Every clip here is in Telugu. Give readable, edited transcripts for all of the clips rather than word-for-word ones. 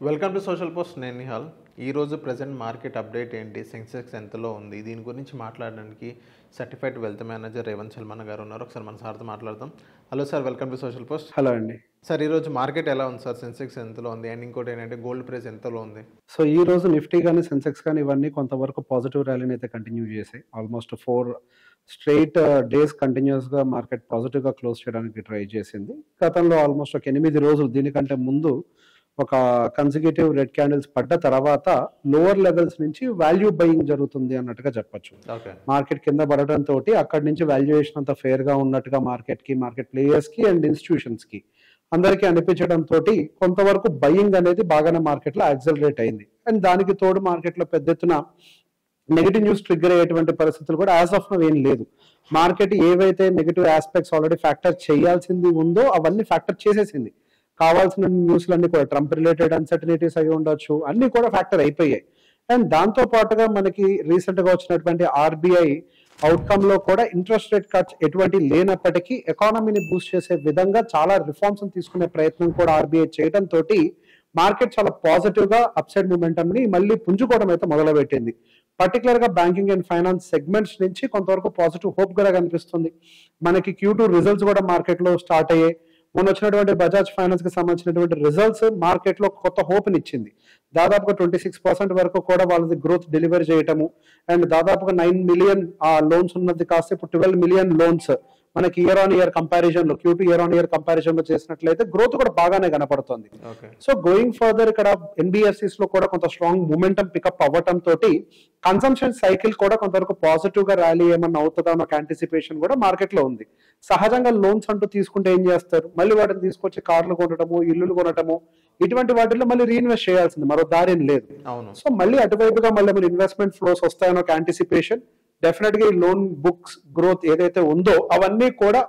Welcome to social post. నేను నిహాల్. ఈరోజు ప్రజెంట్ మార్కెట్ అప్డేట్ ఏంటి, సెన్సెక్స్ ఎంతలో ఉంది, దీని గురించి మాట్లాడడానికి సర్టిఫైడ్ వెల్త్ మేనేజర్ రేవంత్ చల్మన్ గారు ఉన్నారు. ఒకసారి మన సార్తో మాట్లాడదాం. Hello sir, welcome to social post. Hello అండి. సార్, ఈరోజు మార్కెట్ ఎలా ఉంది సార్? సెన్సెక్స్ ఎంతలో ఉంది అండ్ ఇంకోటి ఏంటంటే గోల్డ్ ప్రైస్ ఎంతలో ఉంది? సో ఈ రోజు నిఫ్టీ కానీ సెన్సెక్స్ కానీ ఇవన్నీ కొంతవరకు పాజిటివ్ ర్యాలీని అయితే కంటిన్యూ చేసాయి. ఆల్మోస్ట్ 4 స్ట్రైట్ డేస్ కంటిన్యూస్గా మార్కెట్ పాజిటివ్గా క్లోజ్ చేయడానికి ట్రై చేసింది. గతంలో ఆల్మోస్ట్ ఒక 8 రోజులు దీనికంటే ముందు ఒక కన్సిక్యూటివ్ రెడ్ క్యాండిల్స్ పడ్డ తర్వాత లోవర్ లెవెల్స్ నుంచి వాల్యూ బయింగ్ జరుగుతుంది అన్నట్టుగా చెప్పొచ్చు. మార్కెట్ కింద పడటంతో అక్కడి నుంచి వాల్యుయేషన్ అంత ఫేర్ గా ఉన్నట్టుగా మార్కెట్ ప్లేయర్స్ కి అండ్ ఇన్స్టిట్యూషన్స్ కి అందరికీ అనిపించడంతో కొంతవరకు బయింగ్ అనేది బాగానే మార్కెట్ లో యాక్సలరేట్ అయింది. అండ్ దానికి తోడు మార్కెట్ లో పెద్ద ఎత్తున నెగిటివ్ న్యూస్ ట్రిగ్గర్ అయ్యేటువంటి పరిస్థితులు కూడా యాజ్ ఆఫ్ నౌ ఏం లేదు. మార్కెట్ ఏవైతే నెగిటివ్ ఆస్పెక్ట్స్ ఆల్రెడీ ఫ్యాక్టర్ చేయాల్సింది ఉందో అవన్నీ ఫ్యాక్టర్ చేసేసింది. కావాల్సిన న్యూస్లన్నీ కూడా ట్రంప్ రిలేటెడ్ అన్సర్టనిటీస్ అయి ఉండొచ్చు, అన్ని కూడా ఫ్యాక్టర్ అయిపోయాయి. అండ్ దాంతో పాటుగా మనకి రీసెంట్ గా వచ్చినటువంటి ఆర్బీఐ అవుట్కమ్ లో కూడా ఇంట్రెస్ట్ రేట్ కట్స్ ఎటువంటి లేనప్పటికీ ఎకానమీని బూస్ట్ చేసే విధంగా చాలా రిఫార్మ్స్ తీసుకునే ప్రయత్నం కూడా ఆర్బీఐ చేయడంతో మార్కెట్ చాలా పాజిటివ్ గా అప్సైడ్ మూమెంటమ్ ని మళ్ళీ పుంజుకోవడం అయితే మొదలుపెట్టింది. పర్టికులర్ గా బ్యాంకింగ్ అండ్ ఫైనాన్స్ సెగ్మెంట్స్ నుంచి కొంతవరకు పాజిటివ్ హోప్ కూడా కనిపిస్తుంది. మనకి Q2 రిజల్ట్స్ కూడా మార్కెట్ లో స్టార్ట్ అయ్యాయి. మొన్న వచ్చినటువంటి బజాజ్ ఫైనాన్స్ కి సంబంధించినటువంటి రిజల్ట్స్ మార్కెట్ లో కొత్త హోప్ ఇచ్చింది. దాదాపుగా 26% వరకు కూడా వాళ్ళది గ్రోత్ డెలివరీ చేయటము అండ్ దాదాపుగా 9 మిలియన్ లోన్స్ ఉన్నది కాస్త ఇప్పుడు 12 మిలియన్ లోన్స్ మనకి ఇయర్ ఆన్ ఇయర్ కంపారిజన్ లో Q2 year on year comparison లో చేసినట్లయితే గ్రోత్ కూడా బాగానే కనపడుతుంది. సో గోయింగ్ ఫర్దర్ ఇక్కడ ఎన్బిఎఫ్సిస్ లో కూడా కొంత స్ట్రాంగ్ మూమెంటం పికప్ అవ్వటం తోటి కన్సంప్షన్ సైకిల్ కూడా కొంతవరకు పాజిటివ్ గా ర్యాలీ ఏమన్నా అవుతుందా అన్న యాంటిసిపేషన్ కూడా మార్కెట్ లో ఉంది. సహజంగా లోన్స్ అంటూ తీసుకుంటే ఏం చేస్తారు, మళ్ళీ వాటిని తీసుకొచ్చి కార్లు కొనటము, ఇల్లులు కొనటము, ఇటువంటి వాటిల్లో మళ్ళీ రీఇన్వెస్ట్ చేయాల్సింది, మరో దారి లేదు. సో మళ్ళీ అటువైపుగా మళ్ళీ ఇన్వెస్ట్మెంట్ ఫ్లోస్ వస్తాయన్న ఒక యాంటిసిపేషన్. డెఫినెట్ గా ఈ లోన్ బుక్స్ గ్రోత్ ఏదైతే ఉందో అవన్నీ కూడా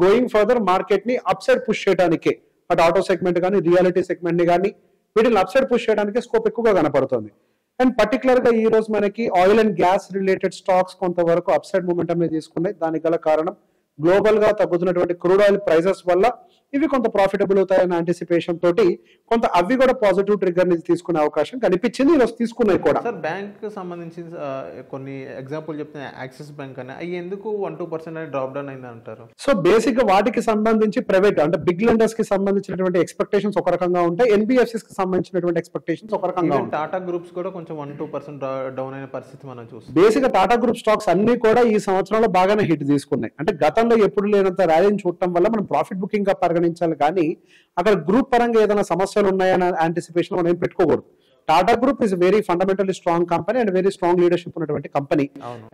గోయింగ్ ఫర్దర్ మార్కెట్ ని అప్ సైడ్ పుష్ చేయడానికే, అటు ఆటో సెగ్మెంట్ కానీ రియాలిటీ సెగ్మెంట్ ని కానీ వీటిని అప్ సైడ్ పుష్ చేయడానికి స్కోప్ ఎక్కువగా కనపడుతుంది. అండ్ పర్టికులర్ గా ఈ రోజు మనకి oil and gas related stocks కొంతవరకు అప్ సైడ్ మూమెంటం ని తీసుకున్నాయి. దానికి గల కారణం గ్లోబల్ గా తగ్గుతున్నటువంటి క్రూడ్ ఆయిల్ ప్రైసెస్ వల్ల ఇవి కొంత ప్రాఫిటబుల్ అవుతాయన్న యాంటిసిపేషన్ తోటి కొంత అవి కూడా పాజిటివ్ ట్రిగ్గర్ నుంచి తీసుకునే అవకాశం కనిపించింది. ఈరోజు తీసుకున్నాయి కూడా. సార్, బ్యాంక్ సంబంధించి కొన్ని ఎగ్జాంపుల్ చెప్తే యాక్సిస్ బ్యాంక్ అని అవి ఎందుకు 1-2% డ్రాప్ డౌన్ అయింది అంటారు? సో బేసిక్ గా వాటికి సంబంధించి ప్రైవేట్ అంటే బిగ్ లెండర్స్ కి సంబంధించినటువంటి ఎక్స్పెక్టేషన్స్ ఒక రకంగా ఉంటాయి, ఎన్బిఎఫ్సిస్ కి సంబంధించినటువంటి ఎక్స్పెక్టేషన్స్ ఒక రకంగా ఉంటాయి. టాటా గ్రూప్స్ కూడా కొంచెం 1-2% డౌన్ అయిన పరిస్థితి మనం చూస్తాం. బేసిక్ గా టాటా గ్రూప్ స్టాక్స్ అన్ని కూడా ఈ సంవత్సరంలో బాగానే హిట్ తీసుకున్నాయి. అంటే గతంలో ఎప్పుడు లేనంత ర్యాలీని చూడటం వల్ల మనం ప్రాఫిట్ బుకింగ్ గా పరిగణించాలి, కానీ అక్కడ గ్రూప్ పరంగా ఏదైనా సమస్యలు ఉన్నాయన్న యాంటిసిపేషన్ మనం ఏం పెట్టుకోకూడదు. Tata group is very fundamentally strong company and very strong leadership ఉన్నటువంటి కంపెనీ.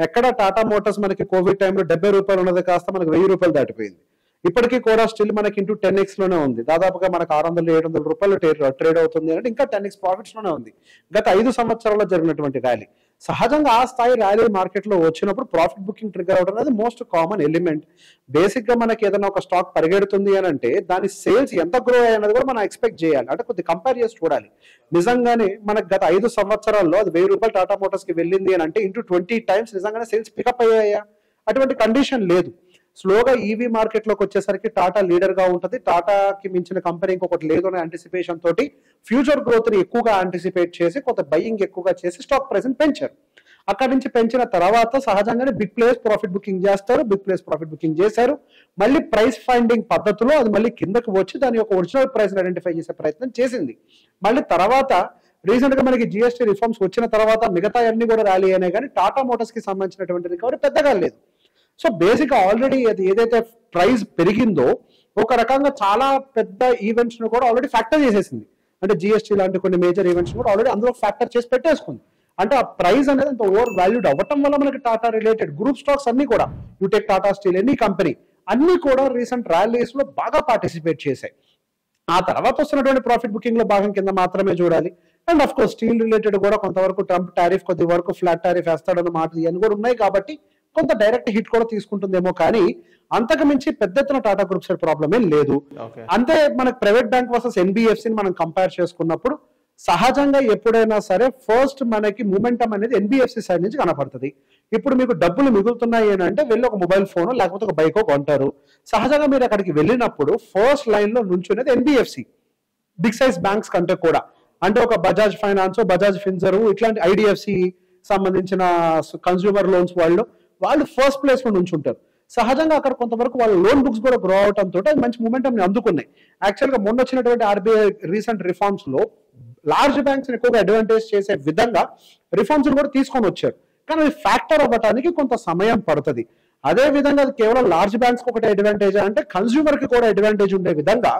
ఎక్కడ టాటా మోటార్స్ మనకి కోవిడ్ టైంలో 70 రూపాయలు ఉన్నది కాస్త మనకి 1000 రూపాయలు దాటిపోయింది. ఇప్పటికీ కూడా స్టిల్ మనకి ఇంటూ 10x లోనే ఉంది. దాదాపుగా మనకు 600-700 రూపాయలు ట్రేడ్ అవుతుంది అంటే ఇంకా 10x ప్రాఫిట్స్ లోనే ఉంది. గత 5 సంవత్సరాల్లో జరిగినటువంటి ర్యాలీ సహజంగా ఆ స్థాయి ర్యాలీ మార్కెట్ లో వచ్చినప్పుడు ప్రాఫిట్ బుకింగ్ ట్రిగ్గర్ అవడం అనేది మోస్ట్ కామన్ ఎలిమెంట్. బేసిక్ గా మనకి ఏదైనా ఒక స్టాక్ పరిగెడుతుంది అని అంటే దాని సేల్స్ ఎంత గ్రో అయ్యన్నది కూడా మనం ఎక్స్పెక్ట్ చేయాలి. అంటే కొద్ది కంపేర్ చేసి చూడాలి. నిజంగానే మనకు గత 5 సంవత్సరాల్లో అది 1000 రూపాయలు టాటా మోటార్స్ కి వెళ్ళింది అని అంటే ఇంటూ 20 టైమ్స్ నిజంగానే సేల్స్ పికప్ అయ్యాయా? అటువంటి కండిషన్ లేదు. స్లోగా ఈవీ మార్కెట్ లోకి వచ్చేసరికి టాటా లీడర్ గా ఉంటుంది. టాటాకి మించిన కంపెనీ ఇంకొకటి లేదు అనే యాంటిసిపేషన్ తోటి ఫ్యూచర్ గ్రోత్ ని ఎక్కువగా యాంటిసిపేట్ చేసి కొంత బయింగ్ ఎక్కువగా చేసి స్టాక్ ప్రైస్ పెంచారు. అక్కడి నుంచి పెంచిన తర్వాత సహజంగానే బిగ్ ప్లేయర్స్ ప్రాఫిట్ బుకింగ్ చేస్తారు. బిగ్ ప్లేయర్స్ ప్రాఫిట్ బుకింగ్ చేశారు. మళ్ళీ ప్రైస్ ఫైండింగ్ పద్ధతిలో అది మళ్ళీ కిందకి వచ్చి దాని యొక్క ఒరిజినల్ ప్రైస్ ఐడెంటిఫై చేసే ప్రయత్నం చేసింది. మళ్ళీ తర్వాత రీసెంట్ గా మనకి జిఎస్టీ రిఫార్మ్స్ వచ్చిన తర్వాత మిగతా అన్ని కూడా ర్యాలీ అయినాయి, కానీ టాటా మోటార్స్ కి సంబంధించినటువంటి రికవరీ పెద్దగా లేదు. సో బేసిక్ ఆల్రెడీ అది ఏదైతే ప్రైస్ పెరిగిందో ఒక రకంగా చాలా పెద్ద ఈవెంట్స్ ను కూడా ఆల్రెడీ ఫ్యాక్టర్ చేసేసింది. అంటే జిఎస్టీ లాంటి కొన్ని మేజర్ ఈవెంట్స్ కూడా ఆల్రెడీ అందులో ఫ్యాక్టర్ చేసి పెట్టేసుకుంది. అంటే ఆ ప్రైస్ అనేది అంత ఓవర్ వాల్యూడ్ అవ్వటం వల్ల మనకి టాటా రిలేటెడ్ గ్రూప్ స్టాక్స్ అన్ని కూడా యూటెక్, టాటా స్టీల్, ఎనీ కంపెనీ అన్ని కూడా రీసెంట్ ర్యాలీస్ లో బాగా పార్టిసిపేట్ చేశాయి. ఆ తర్వాత వస్తున్నటువంటి ప్రాఫిట్ బుకింగ్ లో భాగం కింద మాత్రమే చూడాలి. And of course steel related కూడా కొంతవరకు ట్రంప్ టారిఫ్ కొద్ది వరకు ఫ్లాట్ టారిఫ్ వేస్తాడన్న మాట ఇవన్నీ కూడా ఉన్నాయి కాబట్టి కొంత డైరెక్ట్ హిట్ కూడా తీసుకుంటుందేమో, కానీ అంతకు మించి పెద్ద ఎత్తున టాటా గ్రూప్ సైడ్ ప్రాబ్లం ఏం లేదు. అంతే మనకి ప్రైవేట్ బ్యాంక్ వర్సెస్ ఎన్బిఎఫ్సిని మనం కంపేర్ చేసుకున్నప్పుడు సహజంగా ఎప్పుడైనా సరే ఫస్ట్ మనకి మూమెంటం అనేది ఎన్బిఎఫ్సి సైడ్ నుంచి కనపడుతుంది. ఇప్పుడు మీకు డబ్బులు మిగులుతున్నాయి అని అంటే వెళ్ళి ఒక మొబైల్ ఫోన్ లేకపోతే ఒక బైకో కొంటారు. సహజంగా మీరు అక్కడికి వెళ్ళినప్పుడు ఫస్ట్ లైన్ లో నుంచునేది ఎన్బిఎఫ్సి, బిగ్ సైజ్ బ్యాంక్స్ కంటే కూడా. అంటే ఒక బజాజ్ ఫైనాన్స్, బజాజ్ ఫిన్సర్, ఇట్లాంటి ఐడిఎఫ్సి సంబంధించిన కన్స్యూమర్ లోన్స్ వాళ్ళు ఫస్ట్ ప్లేస్ లో నుంచి ఉంటారు. సహజంగా అక్కడ కొంతవరకు వాళ్ళ లోన్ బుక్స్ కూడా గ్రో అవడంతో మంచి మూమెంటం అందుకున్నాయి. యాక్చువల్గా మొన్న వచ్చినటువంటి ఆర్బీఐ రీసెంట్ రిఫార్మ్స్ లో లార్జ్ బ్యాంక్స్ ఎక్కువగా అడ్వాంటేజ్ చేసే విధంగా రిఫార్మ్స్ కూడా తీసుకొని వచ్చారు. కానీ అది ఫ్యాక్టర్ అవ్వడానికి కొంత సమయం పడుతుంది. అదే విధంగా అది కేవలం లార్జ్ బ్యాంక్స్ ఒకటే అడ్వాంటేజ్ అంటే కన్స్యూమర్ కి కూడా అడ్వాంటేజ్ ఉండే విధంగా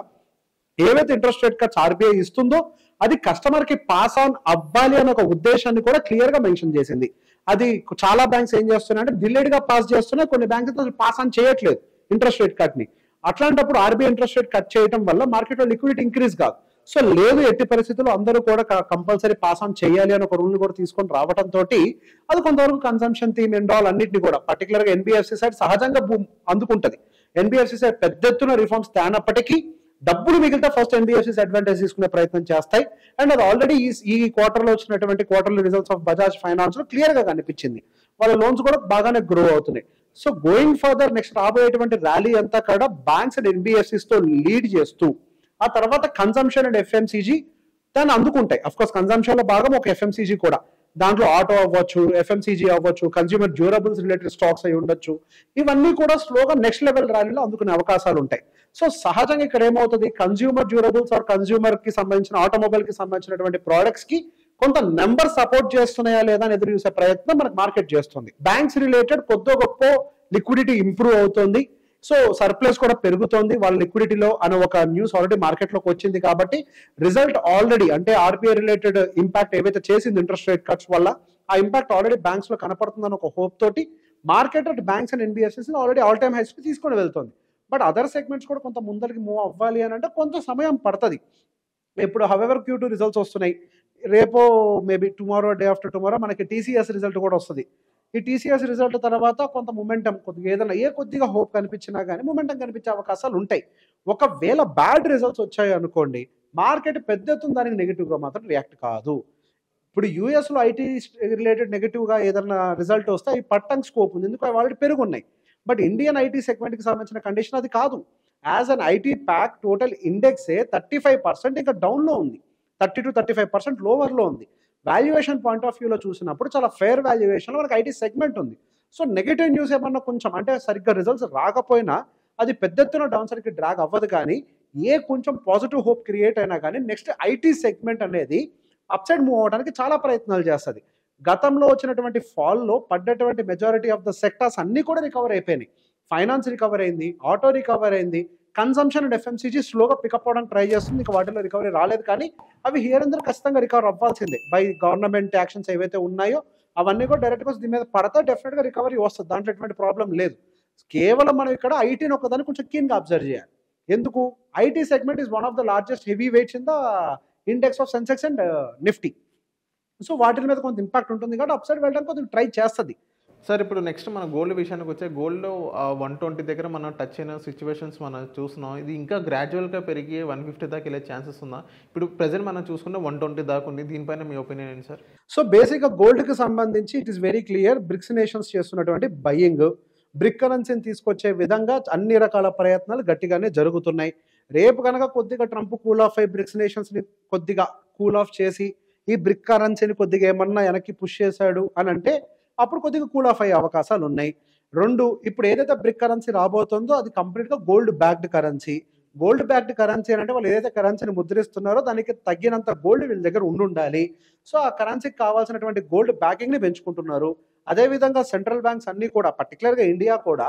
ఏవైతే ఇంట్రెస్ట్ రేట్ కట్స్ ఆర్బీఐ ఇస్తుందో అది కస్టమర్ కి పాస్ ఆన్ అవ్వాలి అనే ఒక ఉద్దేశాన్ని కూడా క్లియర్ గా మెన్షన్ చేసింది. అది చాలా బ్యాంక్స్ ఏం చేస్తున్నాయంటే డిలేడ్ గా పాస్ చేస్తున్నాయి, కొన్ని బ్యాంక్స్ పాస్ ఆన్ చేయట్లేదు ఇంట్రెస్ట్ రేట్ కట్ ని. అట్లాంటప్పుడు ఆర్బీఐ ఇంట్రెస్ట్ రేట్ కట్ చేయడం వల్ల మార్కెట్ లో లిక్విడిటీ ఇంక్రీజ్ కాదు. సో లేదు, ఎట్టి పరిస్థితుల్లో అందరూ కూడా కంపల్సరీ పాస్ ఆన్ చేయాలి అని ఒక రూల్ కూడా తీసుకొని రావడంతో అది కొంతవరకు కన్సంప్షన్ థీమ్ అండ్ ఆల్ అన్నింటినీ కూడా పర్టికులర్ గా ఎన్బిఎఫ్సి సైడ్ సహజంగా అందుకుంటది. ఎన్బిఎఫ్సి సైడ్ పెద్ద ఎత్తున రిఫార్మ్స్ తేనప్పటికీ డబ్బులు మిగిలితే ఫస్ట్ ఎన్బిఎఫ్సిస్ అడ్వాంటేజ్ తీసుకునే ప్రయత్నం చేస్తాయి. అండ్ అది ఆల్రెడీ ఈ క్వార్టర్ లో వచ్చినటువంటి quarterly results of Bajaj finance లో క్లియర్ గా కనిపించింది. వాళ్ళ లోన్స్ కూడా బాగానే గ్రో అవుతున్నాయి. సో గోయింగ్ ఫర్దర్ నెక్స్ట్ రాబోయేటువంటి ర్యాలీ అంతా కూడా బ్యాంక్స్ అండ్ ఎన్బిఎఫ్సిస్ తో లీడ్ చేస్తూ ఆ తర్వాత కన్సంప్షన్ అండ్ ఎఫ్ఎంసీజీ దాన్ని అందుకుంటాయి. అఫ్ కోర్స్ కన్సంప్షన్ లో భాగం ఒక ఎఫ్ఎంసీజీ కూడా, దాంట్లో ఆటో అవ్వచ్చు, ఎఫ్ఎంసీజీ అవ్వచ్చు, కన్స్యూమర్ డ్యూరబుల్స్ రిలేటెడ్ స్టాక్స్ అయి ఉండొచ్చు. ఇవన్నీ కూడా స్లోగా నెక్స్ట్ లెవెల్ ర్యాలీలో అందుకునే అవకాశాలు ఉంటాయి. సో సహజంగా ఇక్కడ ఏమవుతుంది, కన్స్యూమర్ డ్యూరబుల్స్ ఆర్ కన్స్యూమర్ కి సంబంధించిన ఆటోమొబైల్ కి సంబంధించినటువంటి ప్రోడక్ట్స్ కి కొంత నెంబర్ సపోర్ట్ చేస్తున్నాయా లేదా అని ఎదురు చూసే ప్రయత్నం మనకు మార్కెట్ చేస్తుంది. బ్యాంక్స్ రిలేటెడ్ కొద్ది గొప్ప లిక్విడిటీ ఇంప్రూవ్ అవుతుంది. సో సర్ప్లస్ కూడా పెరుగుతోంది వాళ్ళ లిక్విడిటీలో అనే ఒక న్యూస్ ఆల్రెడీ మార్కెట్ లోకి వచ్చింది. కాబట్టి రిజల్ట్ ఆల్రెడీ అంటే ఆర్బీఐ రిలేటెడ్ ఇంపాక్ట్ ఏవైతే చేసింది ఇంట్రెస్ట్ రేట్ కట్స్ వల్ల ఆ ఇంపాక్ట్ ఆల్రెడీ బ్యాంక్స్ లో కనపడుతుందని ఒక హోప్ తోటి market at banks and NBFCs already all time highs కి తీసుకొని వెళ్తుంది. బట్ అదర్ సెగ్మెంట్స్ కూడా కొంత ముందరికి మూవ్ అవ్వాలి అని అంటే కొంత సమయం పడుతుంది. ఇప్పుడు హవెవర్ Q2 రిజల్ట్స్ వస్తున్నాయి, రేపో maybe tomorrow day after tomorrow మనకి టీసీఎస్ రిజల్ట్ కూడా వస్తుంది. ఈ టీసీఎస్ రిజల్ట్ తర్వాత కొంత మొమెంటం కొద్దిగా ఏదైనా కొద్దిగా హోప్ కనిపించినా కానీ మొమెంటం కనిపించే అవకాశాలు ఉంటాయి. ఒకవేళ బ్యాడ్ రిజల్ట్స్ వచ్చాయి అనుకోండి, మార్కెట్ పెద్ద ఎత్తున దానికి నెగిటివ్గా మాత్రం రియాక్ట్ కాదు. ఇప్పుడు యూఎస్లో ఐటీ రిలేటెడ్ నెగిటివ్గా ఏదైనా రిజల్ట్ వస్తే అవి పట్టంగ్ స్కోప్ ఉంది, ఎందుకు అవి ఆల్రెడీ పెరుగున్నాయి. బట్ ఇండియన్ ఐటీ సెగ్మెంట్కి సంబంధించిన కండిషన్ అది కాదు. As an IT pack total ఇండెక్సే 35% ఇంకా డౌన్లో ఉంది, 30 to 35% లోవర్లో ఉంది. వాల్యుయేషన్ పాయింట్ ఆఫ్ వ్యూలో చూసినప్పుడు చాలా ఫెయిర్ వాల్యుయేషన్లో మనకి ఐటీ సెగ్మెంట్ ఉంది. సో నెగిటివ్ న్యూస్ ఏమన్నా కొంచెం అంటే సరిగ్గా రిజల్ట్స్ రాకపోయినా అది పెద్ద ఎత్తున డౌన్ సైడ్కి డ్రాగ్ అవ్వదు. కానీ కొంచెం పాజిటివ్ హోప్ క్రియేట్ అయినా కానీ నెక్స్ట్ ఐటీ సెగ్మెంట్ అనేది అప్ సైడ్ మూవ్ అవడానికి చాలా ప్రయత్నాలు చేస్తుంది. గతంలో వచ్చినటువంటి ఫాల్లో పడ్డటువంటి మెజారిటీ ఆఫ్ ద సెక్టార్స్ అన్నీ కూడా రికవర్ అయిపోయినాయి. ఫైనాన్స్ రికవర్ అయింది, ఆటో రికవర్ అయింది, కన్సంప్షన్ అండ్ ఎఫ్ఎంసీజీ స్లోగా పికప్ అవడానికి ట్రై చేస్తుంది. ఇంకా వాటిలో రికవరీ రాలేదు, కానీ అవి హియర్ అండ్ ఖచ్చితంగా రికవర్ అవ్వాల్సిందే. బై గవర్నమెంట్ యాక్షన్స్ ఏవైతే ఉన్నాయో అవన్నీ కూడా డైరెక్ట్గా దీని మీద పడితే డెఫినెట్గా రికవరీ వస్తుంది, దాంట్లో ఎటువంటి ప్రాబ్లం లేదు. కేవలం మనం ఇక్కడ ఐటీని ఒకదాన్ని కొంచెం కీన్గా అబ్జర్వ్ చేయాలి. ఎందుకు, IT segment is one of the largest heavy weights in the index of Sensex and Nifty. So వాటి మీద కొంత ఇంపాక్ట్ ఉంటుంది కాబట్టి అప్ సైడ్ వెళ్ళడానికి కొంచెం ట్రై చేస్తుంది. సార్ ఇప్పుడు నెక్స్ట్ మన గోల్డ్ విషయానికి వచ్చే, గోల్డ్లో 120 దగ్గర మనం టచ్ అయిన సిచ్యువేషన్స్ మనం చూస్తున్నాం. ఇది ఇంకా గ్రాడ్యువల్గా పెరిగి 150 దాకా వెళ్ళే ఛాన్సెస్ ఉందా? ఇప్పుడు ప్రెజెంట్ మనం చూసుకుంటే 120 దాకా ఉంది, దీనిపైన మీ ఒపీనియన్ ఏంటి సార్? సో బేసిక్గా గోల్డ్కి సంబంధించి it is very clear, BRICS nations చేస్తున్నటువంటి బయింగ్, బ్రిక్ కరెన్సీని తీసుకొచ్చే విధంగా అన్ని రకాల ప్రయత్నాలు గట్టిగానే జరుగుతున్నాయి. రేపు కనుక కొద్దిగా ట్రంప్ కూల్ ఆఫ్ అయి బ్రిక్స్ నేషన్స్ని కొద్దిగా కూల్ ఆఫ్ చేసి ఈ బ్రిక్ కరెన్సీని కొద్దిగా ఏమన్నా వెనక్కి పుష్ చేశాడు అని అంటే అప్పుడు కొద్దిగా కూల్ ఆఫ్ అయ్యే అవకాశాలు ఉన్నాయి. రెండు, ఇప్పుడు ఏదైతే బ్రిక్ కరెన్సీ రాబోతుందో అది కంప్లీట్గా gold backed currency. Gold backed currency అంటే వాళ్ళు ఏదైతే కరెన్సీని ముద్రిస్తున్నారో దానికి తగ్గినంత గోల్డ్ వీళ్ళ దగ్గర ఉండాలి. సో ఆ కరెన్సీకి కావాల్సినటువంటి గోల్డ్ బ్యాకింగ్ని పెంచుకుంటున్నారు. అదేవిధంగా సెంట్రల్ బ్యాంక్స్ అన్నీ కూడా పర్టికులర్గా ఇండియా కూడా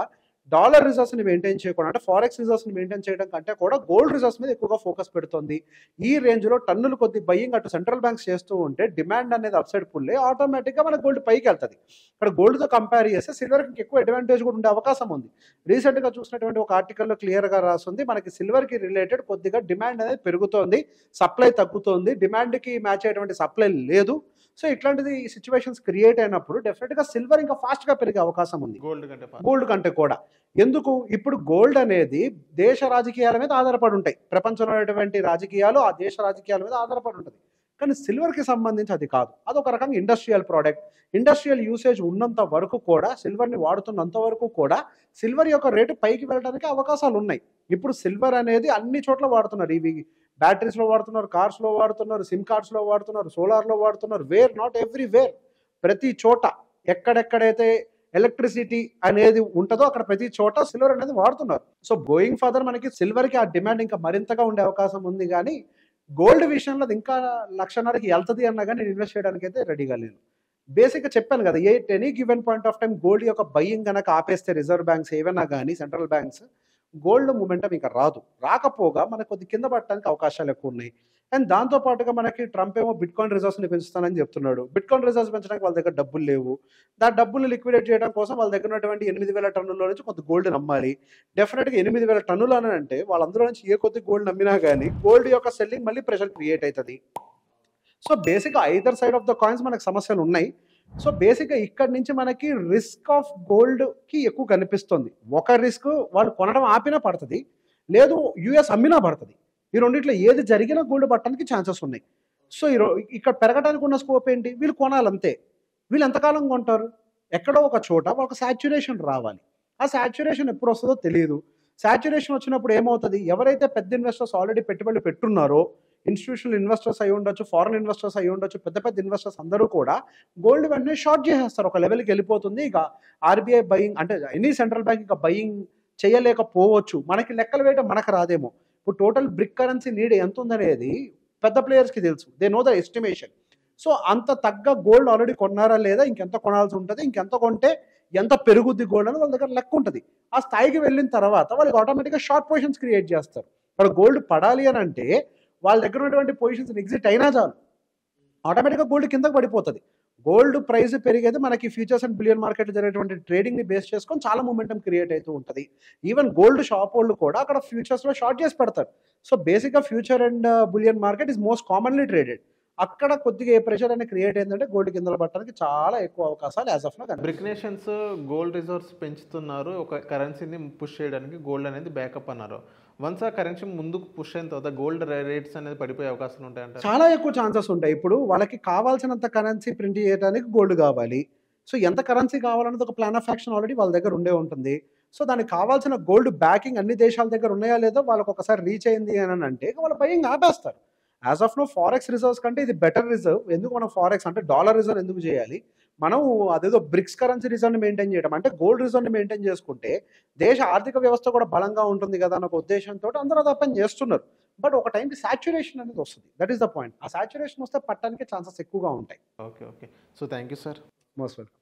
డాలర్ రిజర్వ్స్ని మెయింటైన్ చేయకుండా అంటే ఫారెక్స్ రిజర్వ్స్ని మెయింటైన్ చేయడం కంటే కూడా గోల్డ్ రిజర్వ్స్ మీద ఎక్కువగా ఫోకస్ పెడుతుంది. ఈ రేంజ్లో టన్నులు కొద్ది బయ్యింగ్ అటు సెంట్రల్ బ్యాంక్స్ చేస్తూ ఉంటే డిమాండ్ అనేది అప్ సైడ్ పుల్లే ఆటోమేటిక్గా మన గోల్డ్ పైకి వెళ్తుంది. ఇక్కడ గోల్డ్తో కంపేర్ చేస్తే సిల్వర్కి ఎక్కువ అడ్వాంటేజ్ కూడా ఉండే అవకాశం ఉంది. రీసెంట్గా చూసినటువంటి ఒక ఆర్టికల్లో క్లియర్గా రాస్తుంది, మనకి సిల్వర్కి రిలేటెడ్ కొద్దిగా డిమాండ్ అనేది పెరుగుతోంది, సప్లై తగ్గుతోంది, డిమాండ్కి మ్యాచ్ అయ్యేటువంటి సప్లై లేదు. సో ఇట్లాంటిది సిచ్యువేషన్స్ క్రియేట్ అయినప్పుడు డెఫినెట్గా సిల్వర్ ఇంకా ఫాస్ట్గా పెరిగే అవకాశం ఉంది గోల్డ్ కంటే కూడా. ఎందుకు, ఇప్పుడు గోల్డ్ అనేది దేశ రాజకీయాల మీద ఆధారపడి ఉంటాయి, ప్రపంచంలో ఉన్నటువంటి రాజకీయాలు ఆ దేశ రాజకీయాల మీద ఆధారపడి ఉంటుంది. కానీ సిల్వర్కి సంబంధించి అది కాదు, అదొక రకంగా ఇండస్ట్రియల్ ప్రోడక్ట్. ఇండస్ట్రియల్ యూసేజ్ ఉన్నంత వరకు కూడా సిల్వర్ని వాడుతున్నంత వరకు కూడా సిల్వర్ యొక్క రేటు పైకి వెళ్ళడానికి అవకాశాలు ఉన్నాయి. ఇప్పుడు సిల్వర్ అనేది అన్ని చోట్ల వాడుతున్నారు, ఇవి బ్యాటరీస్లో వాడుతున్నారు, కార్స్లో వాడుతున్నారు, సిమ్ కార్డ్స్లో వాడుతున్నారు, సోలార్లో వాడుతున్నారు. వేర్ నాట్ ఎవ్రీవేర్, ప్రతి చోట ఎక్కడెక్కడైతే ఎలక్ట్రిసిటీ అనేది ఉంటుందో అక్కడ ప్రతి చోట సిల్వర్ అనేది వాడుతున్నారు. సో గోయింగ్ ఫర్దర్ మనకి సిల్వర్కి ఆ డిమాండ్ ఇంకా మరింతగా ఉండే అవకాశం ఉంది. కానీ గోల్డ్ విషయంలో అది ఇంకా 1,50,000కి వెళ్తుంది అన్నా కానీ నేను ఇన్వెస్ట్ చేయడానికి అయితే రెడీగా లేను. బేసిక్గా చెప్పాను కదా, any given point of time gold యొక్క బయ్యింగ్ కనుక ఆపేస్తే రిజర్వ్ బ్యాంక్స్ ఏవైనా కానీ సెంట్రల్ బ్యాంక్స్, గోల్డ్ మూమెంటం ఇంకా రాదు. రాకపోగా మనకు కొద్ది కింద పడటానికి అవకాశాలు ఎక్కువ ఉన్నాయి. అండ్ దాంతో పాటుగా మనకి ట్రంప్ ఏమో బిట్కాయిన్ రిజర్వ్స్ని పెంచుతానని చెప్తున్నాడు. బిట్కాయిన్ రిజర్వ్స్ పెంచడానికి వాళ్ళ దగ్గర డబ్బులు లేవు. డబ్బులు లిక్విడేట్ చేయడం కోసం వాళ్ళ దగ్గర ఉన్నటువంటి 8,000 టన్నుల నుంచి కొంత గోల్డ్ నమ్మాలి. డెఫినెట్గా 8,000 టన్నులు అని అంటే వాళ్ళందరూ నుంచి ఏ కొద్ది గోల్డ్ నమ్మినా కానీ గోల్డ్ యొక్క సెల్లింగ్ మళ్ళీ ప్రెషర్ క్రియేట్ అవుతుంది. సో బేసిక్గా either side of the coins మనకు సమస్యలు ఉన్నాయి. సో బేసిక్గా ఇక్కడ నుంచి మనకి రిస్క్ ఆఫ్ గోల్డ్కి ఎక్కువ కనిపిస్తుంది. ఒక రిస్క్ వాళ్ళు కొనడం ఆపినా పడుతుంది, లేదు యూఎస్ అమ్మినా పడుతుంది. ఈ రెండిట్లో ఏది జరిగినా గోల్డ్ పట్టడానికి ఛాన్సెస్ ఉన్నాయి. సో ఇక్కడ పెరగడానికి ఉన్న స్కోప్ ఏంటి? వీళ్ళు కొనాలంతే. వీళ్ళు ఎంతకాలం కొంటారు? ఎక్కడో ఒక చోట ఒక సాచ్యురేషన్ రావాలి. ఆ సాచ్యురేషన్ ఎప్పుడు వస్తుందో తెలియదు. సాచ్యురేషన్ వచ్చినప్పుడు ఏమవుతుంది? ఎవరైతే పెద్ద ఇన్వెస్టర్స్ ఆల్రెడీ పెట్టుబడులు పెట్టున్నారో, ఇన్స్టిట్యూషనల్ ఇన్వెస్టర్స్ అయి ఉండొచ్చు, ఫారెన్ ఇన్వెస్టర్స్ అయి ఉండొచ్చు, పెద్ద పెద్ద ఇన్వెస్టర్స్ అందరూ కూడా గోల్డ్ వెంటనే షార్ట్ చేసేస్తారు. ఒక లెవెల్కి వెళ్ళిపోతుంది. ఇక ఆర్బీఐ బయింగ్ అంటే ఎనీ సెంట్రల్ బ్యాంక్ ఇక బయింగ్ చేయలేకపోవచ్చు. మనకి లెక్కలు వేయడం మనకు రాదేమో. ఇప్పుడు టోటల్ బ్రిక్ కరెన్సీ నీడ్ ఎంత ఉందనేది పెద్ద ప్లేయర్స్కి తెలుసు. They know the estimation. So అంత తగ్గ గోల్డ్ ఆల్రెడీ కొన్నారా లేదా, ఇంకెంత కొనాల్సి ఉంటుంది, ఇంకెంత కొంటే ఎంత పెరుగుద్ది గోల్డ్ అని వాళ్ళ దగ్గర లెక్క ఉంటుంది. ఆ స్థాయికి వెళ్ళిన తర్వాత వాళ్ళకి ఆటోమేటిక్గా షార్ట్ పొజిషన్స్ క్రియేట్ చేస్తారు. ఇక్కడ గోల్డ్ పడాలి అని అంటే వాళ్ళ దగ్గర ఉన్నటువంటి పొజిషన్స్ ఎగ్జిట్ అయినా చాలు, ఆటోమేటిక్గా గోల్డ్ కిందకు పడిపోతుంది. గోల్డ్ ప్రైస్ పెరిగేది మనకి ఫ్యూచర్స్ అండ్ బులియన్ మార్కెట్లో జరిగేటువంటి ట్రేడింగ్ని బేస్ చేసుకొని చాలా మూమెంటం క్రియేట్ అవుతూ ఉంటుంది. ఈవెన్ గోల్డ్ షాప్ వాళ్ళు కూడా అక్కడ ఫ్యూచర్స్లో షార్ట్ చేసి పెడతారు. సో బేసిక్గా future and bullion market is most commonly traded. అక్కడ కొద్దిగా ఏ ప్రెషర్ అనేది క్రియేట్ అయిందంటే గోల్డ్ కింద పట్టడానికి చాలా ఎక్కువ అవకాశాలు యాజ్ ఆఫ్ నౌ కనిపిస్తున్నాయి. బ్రిక్ నేషన్స్ గోల్డ్ రిజర్వ్స్ పెంచుతున్నారు, ఒక కరెన్సీని పుష్ చేయడానికి గోల్డ్ అనేది బ్యాకప్ అన్నారు. వన్స్ ఆ కరెన్సీ ముందుకు పుష్ అయిన తర్వాత గోల్డ్ రేట్స్ అనేది పడిపోయే అవకాశాలు ఉంటాయంట. చాలా ఎక్కువ ఛాన్సెస్ ఉంటాయి. ఇప్పుడు వాళ్ళకి కావాల్సినంత కరెన్సీ ప్రింట్ చేయడానికి గోల్డ్ కావాలి. సో ఎంత కరెన్సీ కావాలన్నది ఒక ప్లాన్ ఆఫ్ యాక్షన్ ఆల్రెడీ వాళ్ళ దగ్గర ఉండే ఉంటుంది. సో దానికి కావాల్సిన గోల్డ్ బ్యాకింగ్ అన్ని దేశాల దగ్గర ఉన్నాయా లేదో వాళ్ళకి ఒకసారి రీచ్ అయింది అని అంటే వాళ్ళ బయింగ్ ఆపేస్తారు. As of now forex reserves కంటే ఇది బెటర్ రిజర్వ్. ఎందుకు మనం ఫారెక్స్ అంటే డాలర్ రిజర్వ్ ఎందుకు చేయాలి? మనం అదేదో బ్రిక్స్ కరెన్సీ రిజర్వ్ని మెయింటైన్ చేయడం అంటే గోల్డ్ రిజర్వ్ని మెయింటైన్ చేసుకుంటే దేశ ఆర్థిక వ్యవస్థ కూడా బలంగా ఉంటుంది కదా అన్న ఒక ఉద్దేశంతో అందరూ అది పని చేస్తున్నారు. బట్ ఒక టైంకి సాచ్యురేషన్ అనేది వస్తుంది. That is the point. ఆ సాచ్యురేషన్ వస్తే పట్టడానికి ఛాన్సెస్ ఎక్కువగా ఉంటాయి. Okay. So thank you sir. Most welcome.